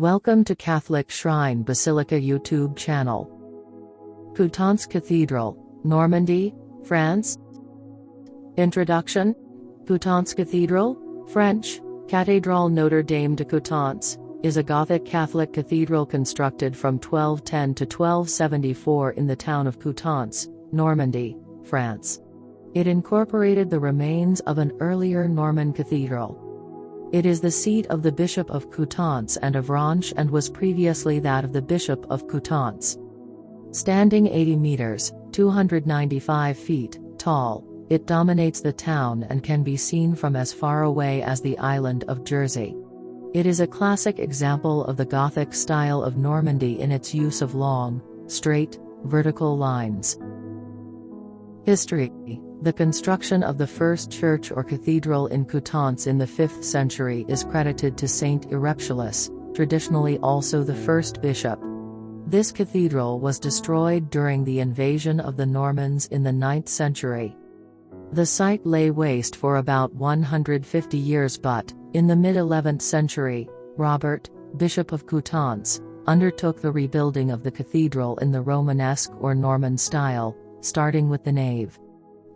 Welcome to Catholic Shrine Basilica YouTube channel. Coutances Cathedral, Normandy, France. Introduction. Coutances Cathedral, French, Cathédrale Notre-Dame de Coutances, is a Gothic Catholic cathedral constructed from 1210 to 1274 in the town of Coutances, Normandy, France. It incorporated the remains of an earlier Norman cathedral. It is the seat of the Bishop of Coutances and of Ranches and was previously that of the Bishop of Coutances. Standing 80 meters, 295 feet, tall, it dominates the town and can be seen from as far away as the island of Jersey. It is a classic example of the Gothic style of Normandy in its use of long, straight, vertical lines. History. The construction of the first church or cathedral in Coutances in the 5th century is credited to Saint Ereptius, traditionally also the first bishop. This cathedral was destroyed during the invasion of the Normans in the 9th century. The site lay waste for about 150 years but, in the mid-11th century, Robert, Bishop of Coutances, undertook the rebuilding of the cathedral in the Romanesque or Norman style, starting with the nave.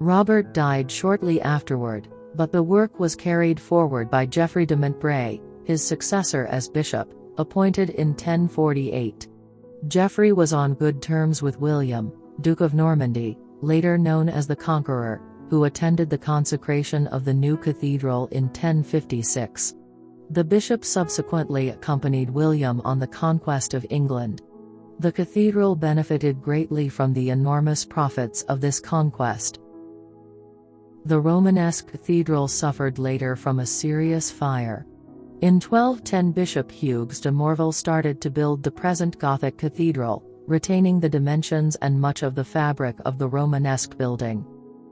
Robert died shortly afterward, but the work was carried forward by Geoffrey de Montbray, his successor as bishop, appointed in 1048. Geoffrey was on good terms with William, Duke of Normandy, later known as the Conqueror, who attended the consecration of the new cathedral in 1056. The bishop subsequently accompanied William on the conquest of England. The cathedral benefited greatly from the enormous profits of this conquest. The Romanesque cathedral suffered later from a serious fire. In 1210 Bishop Hugues de Morville started to build the present Gothic cathedral, retaining the dimensions and much of the fabric of the Romanesque building.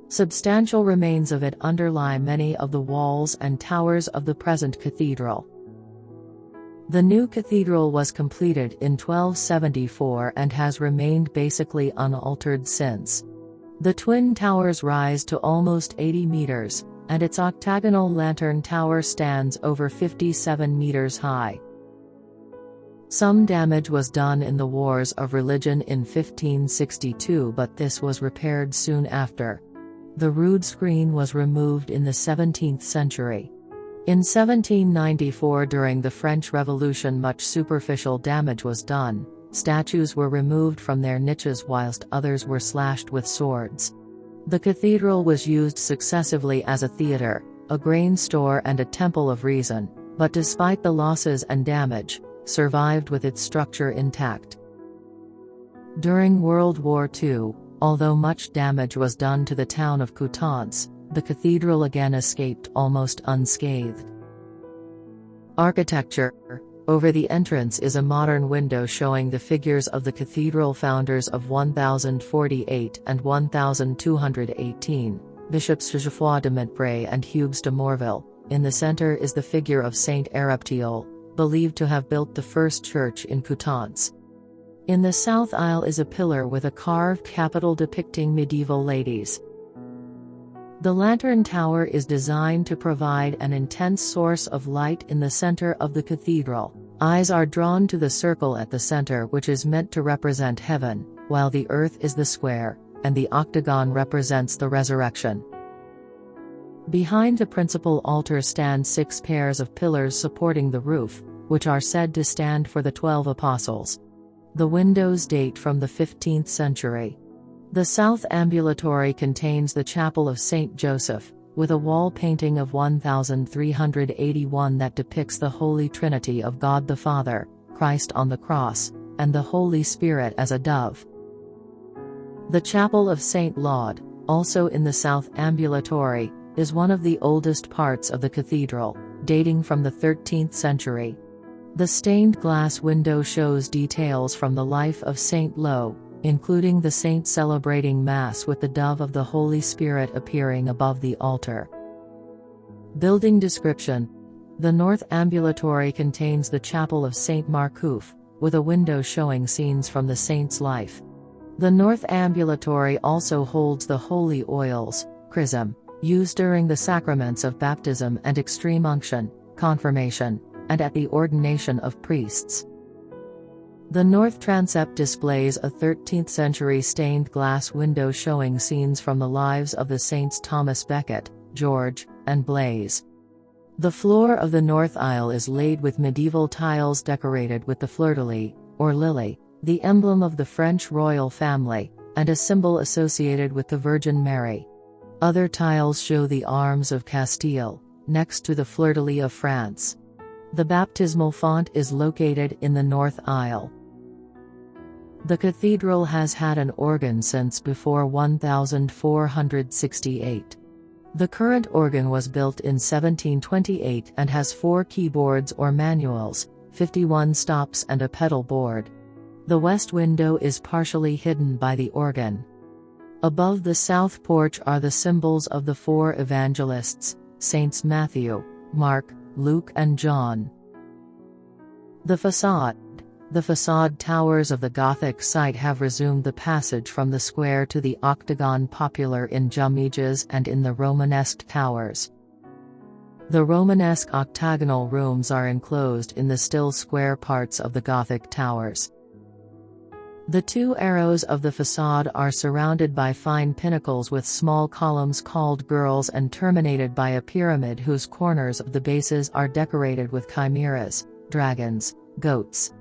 Substantial remains of it underlie many of the walls and towers of the present cathedral. The new cathedral was completed in 1274 and has remained basically unaltered since. The twin towers rise to almost 80 meters, and its octagonal lantern tower stands over 57 meters high. Some damage was done in the Wars of Religion in 1562, but this was repaired soon after. The rood screen was removed in the 17th century. In 1794, during the French Revolution, much superficial damage was done. Statues were removed from their niches whilst others were slashed with swords. The cathedral was used successively as a theatre, a grain store and a temple of reason, but despite the losses and damage, survived with its structure intact. During World War II, although much damage was done to the town of Coutances, the cathedral again escaped almost unscathed. Architecture. Over the entrance is a modern window showing the figures of the cathedral founders of 1048 and 1218, Bishops Geoffroy de Montbray and Hugues de Morville. In the center is the figure of Saint Ereptius, believed to have built the first church in Coutances. In the south aisle is a pillar with a carved capital depicting medieval ladies. The lantern tower is designed to provide an intense source of light in the center of the cathedral. Eyes are drawn to the circle at the center, which is meant to represent heaven, while the earth is the square, and the octagon represents the resurrection. Behind the principal altar stand 6 pairs of pillars supporting the roof, which are said to stand for the 12 apostles. The windows date from the 15th century. The south ambulatory contains the Chapel of Saint Joseph, with a wall painting of 1381 that depicts the Holy Trinity of God the Father, Christ on the cross, and the Holy Spirit as a dove. The Chapel of Saint Laud, also in the south ambulatory, is one of the oldest parts of the cathedral, dating from the 13th century. The stained glass window shows details from the life of Saint Lo, including the saint celebrating Mass with the dove of the Holy Spirit appearing above the altar. Building description. The north ambulatory contains the Chapel of Saint Marcouf, with a window showing scenes from the saint's life. The north ambulatory also holds the holy oils, chrism, used during the sacraments of baptism and extreme unction, confirmation, and at the ordination of priests. The north transept displays a 13th-century stained glass window showing scenes from the lives of the saints Thomas Becket, George, and Blaise. The floor of the north aisle is laid with medieval tiles decorated with the fleur-de-lis, or lily, the emblem of the French royal family, and a symbol associated with the Virgin Mary. Other tiles show the arms of Castile, next to the fleur-de-lis of France. The baptismal font is located in the north aisle. The cathedral has had an organ since before 1468. The current organ was built in 1728 and has 4 keyboards or manuals, 51 stops and a pedal board. The west window is partially hidden by the organ. Above the south porch are the symbols of the 4 evangelists, Saints Matthew, Mark, Luke and John. The facade. The facade towers of the Gothic site have resumed the passage from the square to the octagon popular in Jumiges and in the Romanesque towers. The Romanesque octagonal rooms are enclosed in the still square parts of the Gothic towers. The 2 arrows of the facade are surrounded by fine pinnacles with small columns called girls and terminated by a pyramid whose corners of the bases are decorated with chimeras, dragons, goats.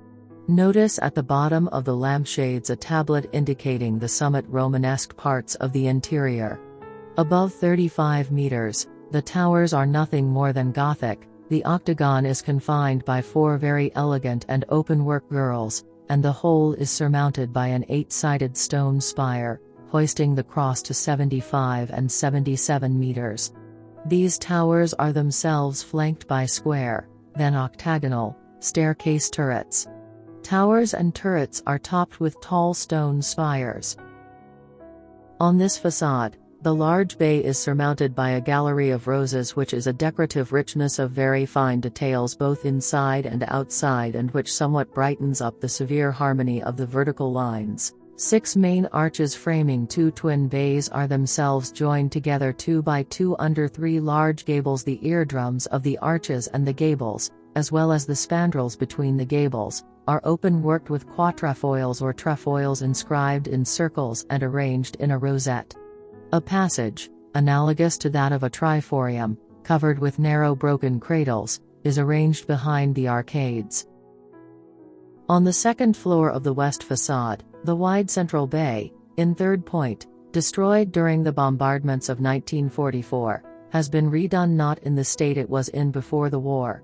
Notice at the bottom of the lampshades a tablet indicating the summit Romanesque parts of the interior. Above 35 meters, the towers are nothing more than Gothic. The octagon is confined by 4 very elegant and open-work girls, and the whole is surmounted by an 8-sided stone spire, hoisting the cross to 75 and 77 meters. These towers are themselves flanked by square, then octagonal, staircase turrets. Towers and turrets are topped with tall stone spires. On this facade, the large bay is surmounted by a gallery of roses, which is a decorative richness of very fine details both inside and outside, and which somewhat brightens up the severe harmony of the vertical lines. 6 main arches framing 2 twin bays are themselves joined together 2 by 2 under 3 large gables. The eardrums of the arches and the gables, as well as the spandrels between the gables, are open-worked with quatrefoils or trefoils inscribed in circles and arranged in a rosette. A passage, analogous to that of a triforium, covered with narrow broken cradles, is arranged behind the arcades. On the second floor of the west facade, the wide central bay, in Third Point, destroyed during the bombardments of 1944, has been redone not in the state it was in before the war.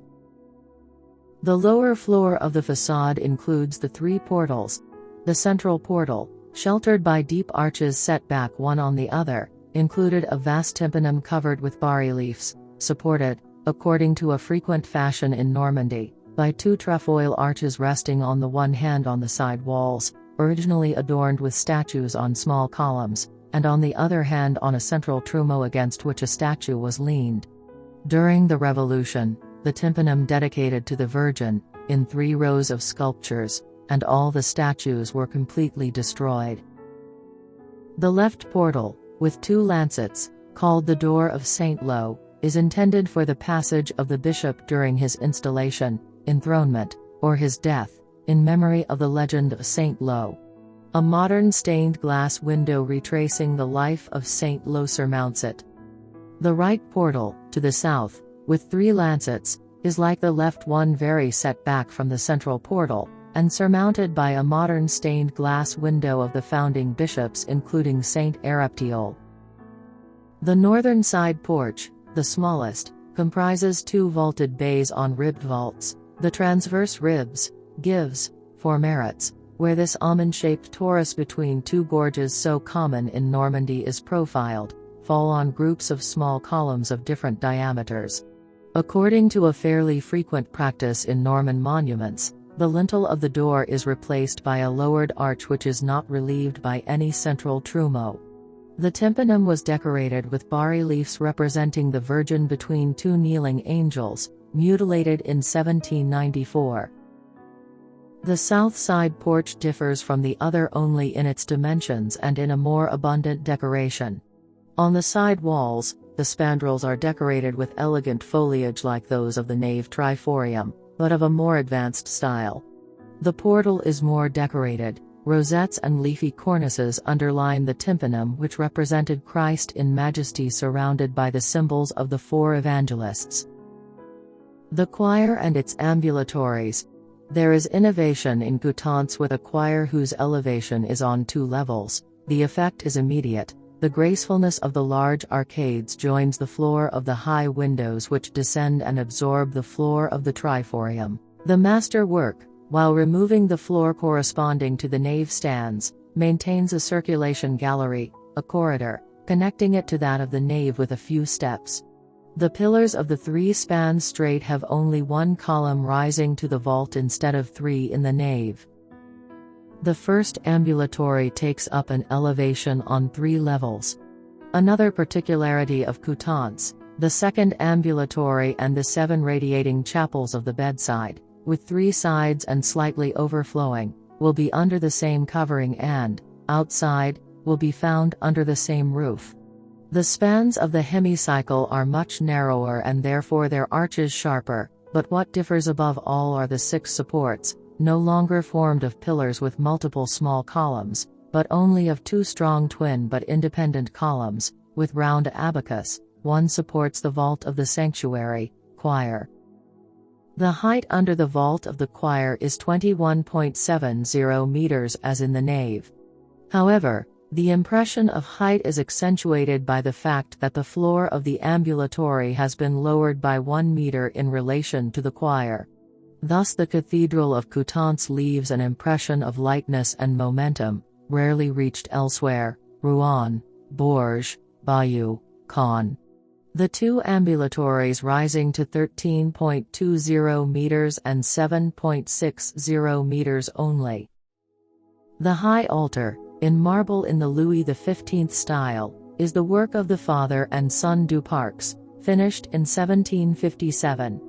The lower floor of the facade includes the 3 portals. The central portal, sheltered by deep arches set back one on the other, included a vast tympanum covered with bas-reliefs, supported, according to a frequent fashion in Normandy, by 2 trefoil arches resting on the one hand on the side walls, originally adorned with statues on small columns, and on the other hand on a central trumeau against which a statue was leaned. During the Revolution, the tympanum dedicated to the Virgin, in 3 rows of sculptures, and all the statues were completely destroyed. The left portal, with 2 lancets, called the Door of St. Lo, is intended for the passage of the bishop during his installation, enthronement, or his death, in memory of the legend of St. Lo. A modern stained glass window retracing the life of St. Lo surmounts it. The right portal, to the south, with 3 lancets, is like the left one, very set back from the central portal, and surmounted by a modern stained glass window of the founding bishops including Saint Ereptiole. The northern side porch, the smallest, comprises 2 vaulted bays on ribbed vaults. The transverse ribs, gives, 4 merits, where this almond-shaped torus between 2 gorges so common in Normandy is profiled, fall on groups of small columns of different diameters. According to a fairly frequent practice in Norman monuments, the lintel of the door is replaced by a lowered arch which is not relieved by any central trumeau. The tympanum was decorated with bas-reliefs representing the Virgin between 2 kneeling angels, mutilated in 1794. The south side porch differs from the other only in its dimensions and in a more abundant decoration. On the side walls, the spandrels are decorated with elegant foliage like those of the nave triforium, but of a more advanced style. The portal is more decorated. Rosettes and leafy cornices underline the tympanum, which represented Christ in majesty surrounded by the symbols of the four evangelists. The choir and its ambulatories. There is innovation in Coutances with a choir whose elevation is on 2 levels. The effect is immediate. The gracefulness of the large arcades joins the floor of the high windows which descend and absorb the floor of the triforium. The master work, while removing the floor corresponding to the nave stands, maintains a circulation gallery, a corridor, connecting it to that of the nave with a few steps. The pillars of the 3 spans straight have only 1 column rising to the vault instead of 3 in the nave. The first ambulatory takes up an elevation on 3 levels. Another particularity of Coutances, the second ambulatory and the 7 radiating chapels of the bedside, with 3 sides and slightly overflowing, will be under the same covering and, outside, will be found under the same roof. The spans of the hemicycle are much narrower and therefore their arches sharper, but what differs above all are the 6 supports, no longer formed of pillars with multiple small columns, but only of 2 strong twin but independent columns, with round abacus. One supports the vault of the sanctuary, choir. The height under the vault of the choir is 21.70 meters as in the nave. However, the impression of height is accentuated by the fact that the floor of the ambulatory has been lowered by 1 meter in relation to the choir. Thus the Cathedral of Coutances leaves an impression of lightness and momentum, rarely reached elsewhere, Rouen, Bourges, Bayeux, Caen. The 2 ambulatories rising to 13.20 meters and 7.60 meters only. The high altar, in marble in the Louis XV style, is the work of the father and son Duparcs, finished in 1757.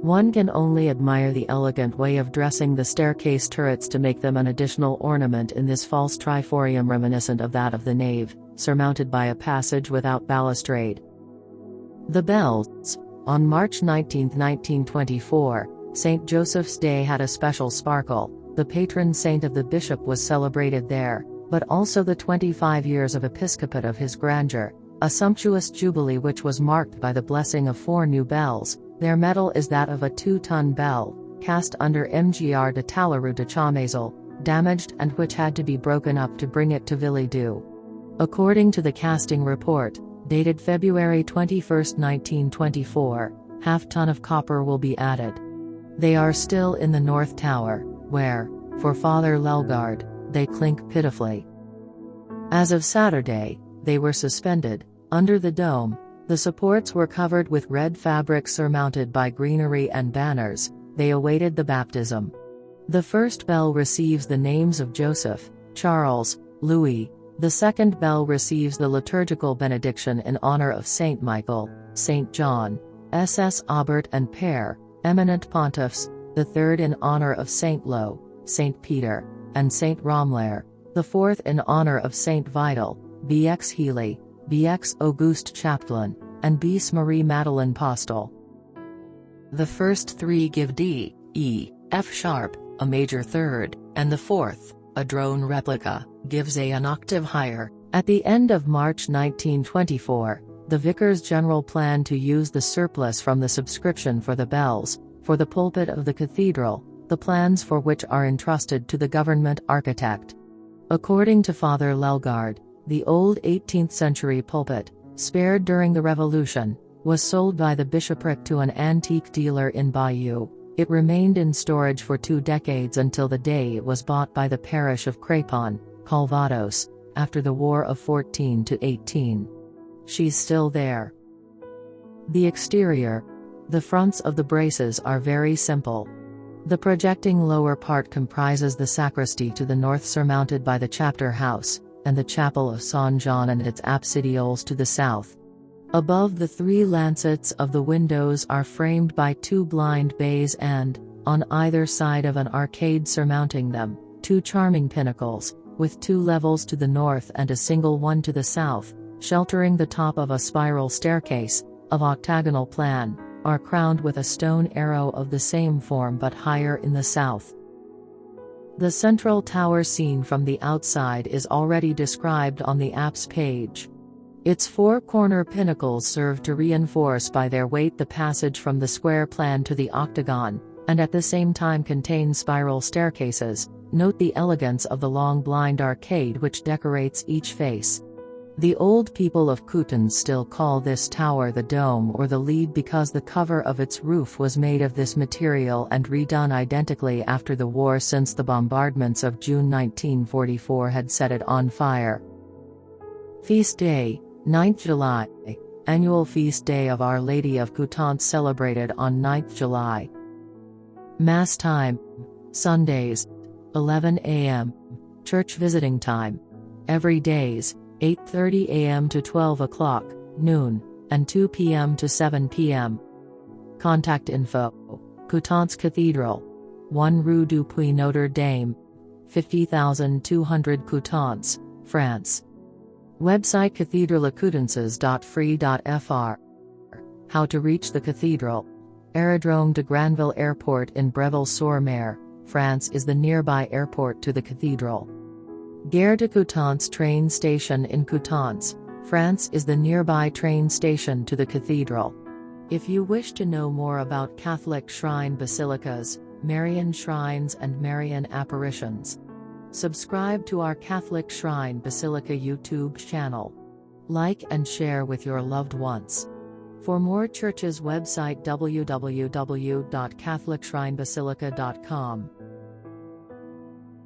One can only admire the elegant way of dressing the staircase turrets to make them an additional ornament in this false triforium reminiscent of that of the nave, surmounted by a passage without balustrade. The bells. On March 19, 1924, St. Joseph's Day had a special sparkle. The patron saint of the bishop was celebrated there, but also the 25 years of episcopate of his grandeur, a sumptuous jubilee which was marked by the blessing of 4 new bells. Their metal is that of a 2-ton bell, cast under Mgr de Talleyrand de Chamazel, damaged and which had to be broken up to bring it to Villiers. According to the casting report, dated February 21, 1924, half-ton of copper will be added. They are still in the North Tower, where, for Father Lelgard, they clink pitifully. As of Saturday, they were suspended. Under the dome, the supports were covered with red fabric surmounted by greenery and banners. They awaited the baptism. The first bell receives the names of Joseph, Charles, Louis. The second bell receives the liturgical benediction in honor of Saint Michael, Saint John, SS Aubert and Père, eminent pontiffs. The third in honor of Saint Lo, Saint Peter, and Saint Romlaire. The fourth in honor of Saint Vital, BX Healy, BX Auguste Chaplain, and BX Marie Madeleine Postel. The first 3 give D, E, F sharp, a major third, and the fourth, a drone replica, gives A an octave higher. At the end of March 1924, the Vicars General planned to use the surplus from the subscription for the bells, for the pulpit of the cathedral, the plans for which are entrusted to the government architect. According to Father Lelgard, the old 18th-century pulpit, spared during the Revolution, was sold by the bishopric to an antique dealer in Bayeux. It remained in storage for 2 decades until the day it was bought by the parish of Crépon, Calvados, after the War of 14 to 18. She's still there. The exterior. The fronts of the braces are very simple. The projecting lower part comprises the sacristy to the north surmounted by the chapter house, and the chapel of Saint John and its apsidioles to the south. Above, the 3 lancets of the windows are framed by 2 blind bays and, on either side of an arcade surmounting them, 2 charming pinnacles, with 2 levels to the north and a single one to the south, sheltering the top of a spiral staircase, of octagonal plan. are crowned with a stone arrow of the same form but higher in the south. The central tower seen from the outside is already described on the apse page. Its four corner pinnacles serve to reinforce by their weight the passage from the square plan to the octagon, and at the same time contain spiral staircases. Note the elegance of the long blind arcade which decorates each face. The old people of Coutances still call this tower the dome or the lead because the cover of its roof was made of this material and redone identically after the war, since the bombardments of June 1944 had set it on fire. Feast Day, 9th July. Annual Feast Day of Our Lady of Coutances celebrated on 9th July. Mass time, Sundays, 11 a.m. Church visiting time, every days, 8:30 a.m. to 12 o'clock, noon, and 2 p.m. to 7 p.m. Contact info: Coutances Cathedral, 1 Rue du Puy Notre Dame, 50,200 Coutances, France. Website cathedralecoutances.free.fr. How to reach the cathedral. Aérodrome de Granville Airport in Breville-sur-Mer, France is the nearby airport to the cathedral. Gare de Coutances train station in Coutances, France is the nearby train station to the cathedral. If you wish to know more about Catholic shrine basilicas, Marian shrines and Marian apparitions, subscribe to our Catholic Shrine Basilica YouTube channel. Like and share with your loved ones. For more churches, website www.catholicshrinebasilica.com.